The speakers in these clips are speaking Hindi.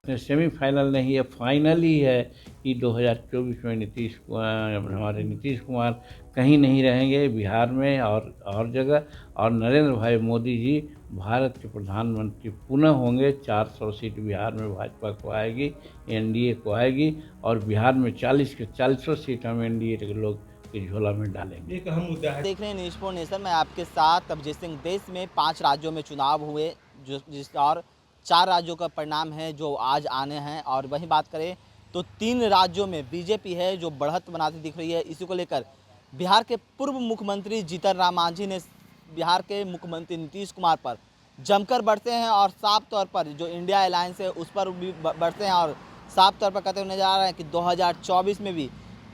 सेमीफाइनल नहीं है, फाइनल ही है कि 2024 में हमारे नीतीश कुमार कहीं नहीं रहेंगे बिहार में और जगह। और नरेंद्र भाई मोदी जी भारत के प्रधानमंत्री पुनः होंगे। 400 सीट बिहार में भाजपा को आएगी, एनडीए को आएगी, और बिहार में 40 के 40 सीट हम एनडीए के लोग की झोला में डालेंगे। एक अहम मुद्दा है। देख रहे हैं न्यूज़ फॉर नेशन, मैं आपके साथ अभिजीत सिंह। देश में 5 राज्यों में चुनाव हुए और 4 राज्यों का परिणाम है जो आज आने हैं। और वहीं बात करें तो 3 राज्यों में बीजेपी है जो बढ़त बनाती दिख रही है। इसी को लेकर बिहार के पूर्व मुख्यमंत्री जीतन राम मांझी ने बिहार के मुख्यमंत्री नीतीश कुमार पर जमकर बढ़ते हैं और साफ तौर पर जो इंडिया अलायंस है उस पर भी बढ़ते हैं और साफ तौर पर कहते हुए नजर आ रहे हैं कि 2024 में भी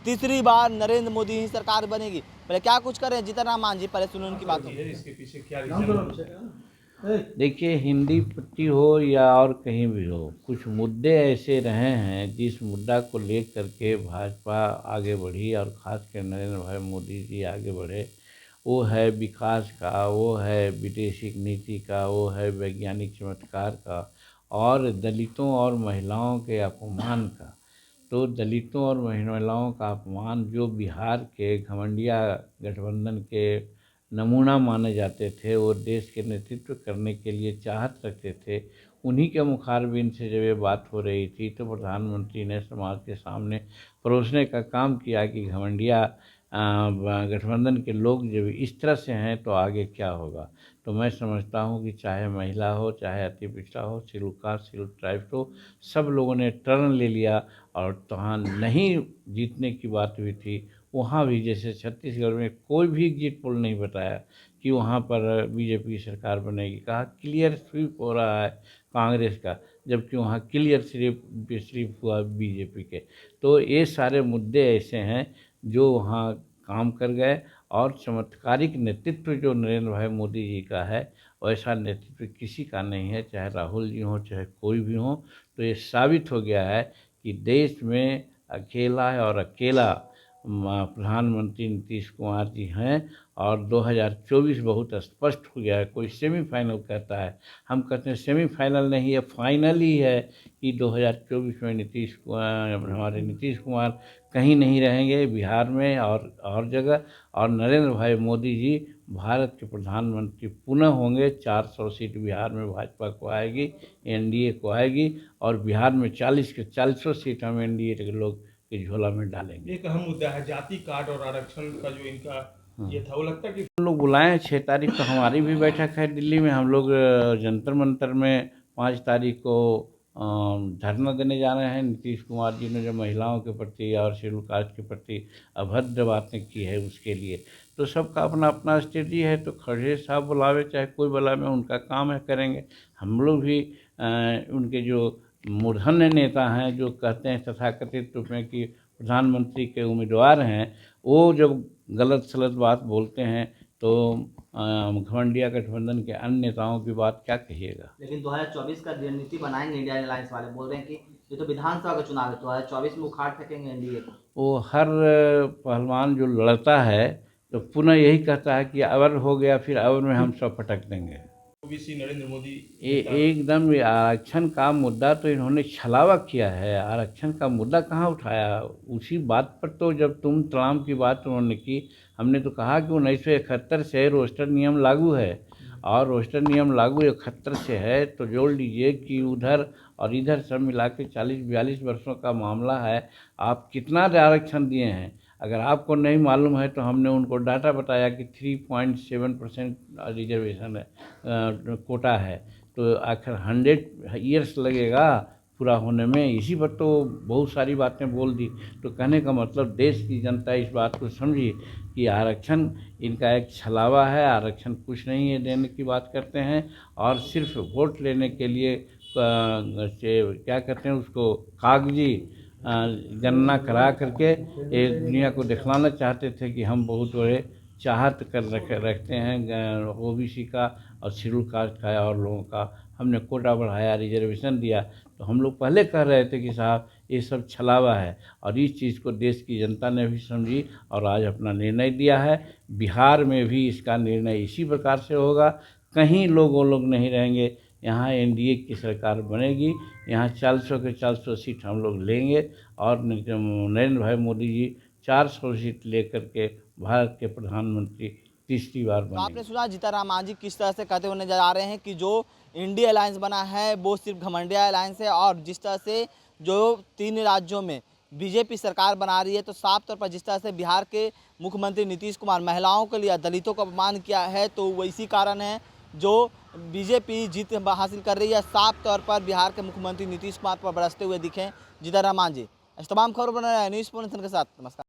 तीसरी बार नरेंद्र मोदी ही सरकार बनेगी। पहले क्या कुछ करें जीतन राम मांझी, पहले सुनो उनकी बातों। इसके पीछे क्या रीजन है? देखिए, हिंदी पट्टी हो या और कहीं भी हो, कुछ मुद्दे ऐसे रहे हैं जिस मुद्दा को लेकर के भाजपा आगे बढ़ी और ख़ासकर नरेंद्र भाई मोदी जी आगे बढ़े। वो है विकास का, वो है विदेशी नीति का, वो है वैज्ञानिक चमत्कार का, और दलितों और महिलाओं के अपमान का। तो दलितों और महिलाओं का अपमान जो बिहार के घमंडिया गठबंधन के नमूना माने जाते थे, वो देश के नेतृत्व करने के लिए चाहत रखते थे, उन्हीं के मुखारबिन से जब ये बात हो रही थी तो प्रधानमंत्री ने समाज के सामने परोसने का काम किया कि घमंडिया गठबंधन के लोग जब इस तरह से हैं तो आगे क्या होगा। तो मैं समझता हूँ कि चाहे महिला हो, चाहे अति पिछड़ा हो, शेड्यूल कास्ट, शेड्यूल ट्राइब हो, सब लोगों ने टर्न ले लिया। और वहाँ नहीं जीतने की बात हुई थी, वहाँ भी जैसे छत्तीसगढ़ में कोई भी एग्जिट पोल नहीं बताया कि वहाँ पर बीजेपी की सरकार बनेगी। कहा क्लियर स्वीप हो रहा है कांग्रेस का, जबकि वहाँ क्लियर स्वीप हुआ बीजेपी के। तो ये सारे मुद्दे ऐसे हैं जो वहाँ काम कर गए। और चमत्कारिक नेतृत्व जो नरेंद्र भाई मोदी जी का है, वैसा नेतृत्व किसी का नहीं है, चाहे राहुल जी हों, चाहे कोई भी हो। तो ये साबित हो गया है कि देश में अकेला है और अकेला प्रधानमंत्री नीतीश कुमार जी हैं। और 2024 बहुत स्पष्ट हो गया है। कोई सेमीफाइनल कहता है, हम कहते हैं सेमीफाइनल नहीं है, फाइनल ही है कि 2024 में हमारे नीतीश कुमार कहीं नहीं रहेंगे बिहार में और जगह। और नरेंद्र भाई मोदी जी भारत के प्रधानमंत्री पुनः होंगे। 400 सीट बिहार में भाजपा को आएगी, एनडीए को आएगी, और बिहार में 40 के 40 सीट हम एनडीए के लोग की झोला में डालेंगे। एक अहम मुद्दा है जाति कार्ड और आरक्षण का जो इनका ये था, वो लगता है कि हम लोग बुलाए हैं 6 तारीख को, हमारी भी बैठक है दिल्ली में। हम लोग जंतर मंतर में 5 तारीख को धरना देने जा रहे हैं। नीतीश कुमार जी ने जो महिलाओं के प्रति और शेड्यूल कास्ट के प्रति अभद्र बातें की है उसके लिए, तो सबका अपना अपना स्ट्रेटजी है। तो खड़गे साहब बुलावे चाहे कोई बुलावे, उनका काम है, करेंगे। हम लोग भी उनके जो मूर्धन्य नेता हैं जो कहते हैं तथाकथित रूप में कि प्रधानमंत्री के उम्मीदवार हैं, वो जब गलत सलत बात बोलते हैं तो घमंडिया गठबंधन के अन्य नेताओं की बात क्या कहिएगा। लेकिन 2024 का रणनीति बनाएंगे इंडिया अलायंस वाले, बोल रहे हैं कि ये तो विधानसभा का चुनाव है, 2024 में उखाड़ फेंकेंगे एनडीए को। वो हर पहलवान जो लड़ता है तो पुनः यही कहता है कि अवर हो गया, फिर अवर में हम सब पटक देंगे। ओबीसी नरेंद्र मोदी एकदम आरक्षण का मुद्दा तो इन्होंने छलावा किया है। आरक्षण का मुद्दा कहाँ उठाया, उसी बात पर तो जब तुम तमाम की बात उन्होंने की, हमने तो कहा कि 1971 से रोस्टर नियम लागू है, और रोस्टर नियम लागू 71 से है। तो जोड़ लीजिए कि उधर और इधर सब मिला के 40-42 वर्षों का मामला है। आप कितना आरक्षण दिए हैं, अगर आपको नहीं मालूम है तो हमने उनको डाटा बताया कि 3.7% रिजर्वेशन है, कोटा है। तो आखिर 100 ईयर्स लगेगा पूरा होने में। इसी पर तो बहुत सारी बातें बोल दी। तो कहने का मतलब देश की जनता इस बात को समझी कि आरक्षण इनका एक छलावा है, आरक्षण कुछ नहीं है देने की बात करते हैं, और सिर्फ वोट लेने के लिए क्या कहते हैं उसको, कागजी गणना करा करके एक दुनिया को दिखलाना चाहते थे कि हम बहुत बड़े चाहत रखते हैं ओबीसी का और शेड्यूल कास्ट का और लोगों का। हमने कोटा बढ़ाया, रिजर्वेशन दिया। तो हम लोग पहले कह रहे थे कि साहब ये सब छलावा है, और इस चीज़ को देश की जनता ने भी समझी और आज अपना निर्णय दिया है। बिहार में भी इसका निर्णय इसी प्रकार से होगा। कहीं लोग वो लोग नहीं रहेंगे यहाँ एनडीए की सरकार बनेगी। यहाँ 400 के 400 सीट हम लोग लेंगे और नरेंद्र भाई मोदी जी 400 सीट लेकर के भारत के प्रधानमंत्री तीसरी बार तो बनेंगे। आपने सुना जीताराम मांझी किस तरह से कहते हुए नजर आ रहे हैं कि जो इंडिया अलायंस बना है वो सिर्फ घमंडिया अलायंस है, और जिस तरह से जो 3 राज्यों में बीजेपी सरकार बना रही है, तो साफ तौर पर जिस तरह से बिहार के मुख्यमंत्री नीतीश कुमार महिलाओं के लिए दलितों का अपमान किया है, तो वो इसी कारण है जो बीजेपी जीत हासिल कर रही है। साफ तौर पर बिहार के मुख्यमंत्री नीतीश कुमार पर बरसते हुए दिखे जीताराम मांझी। इस तमाम खबर बना रहे न्यूज़ 24 के साथ। नमस्कार।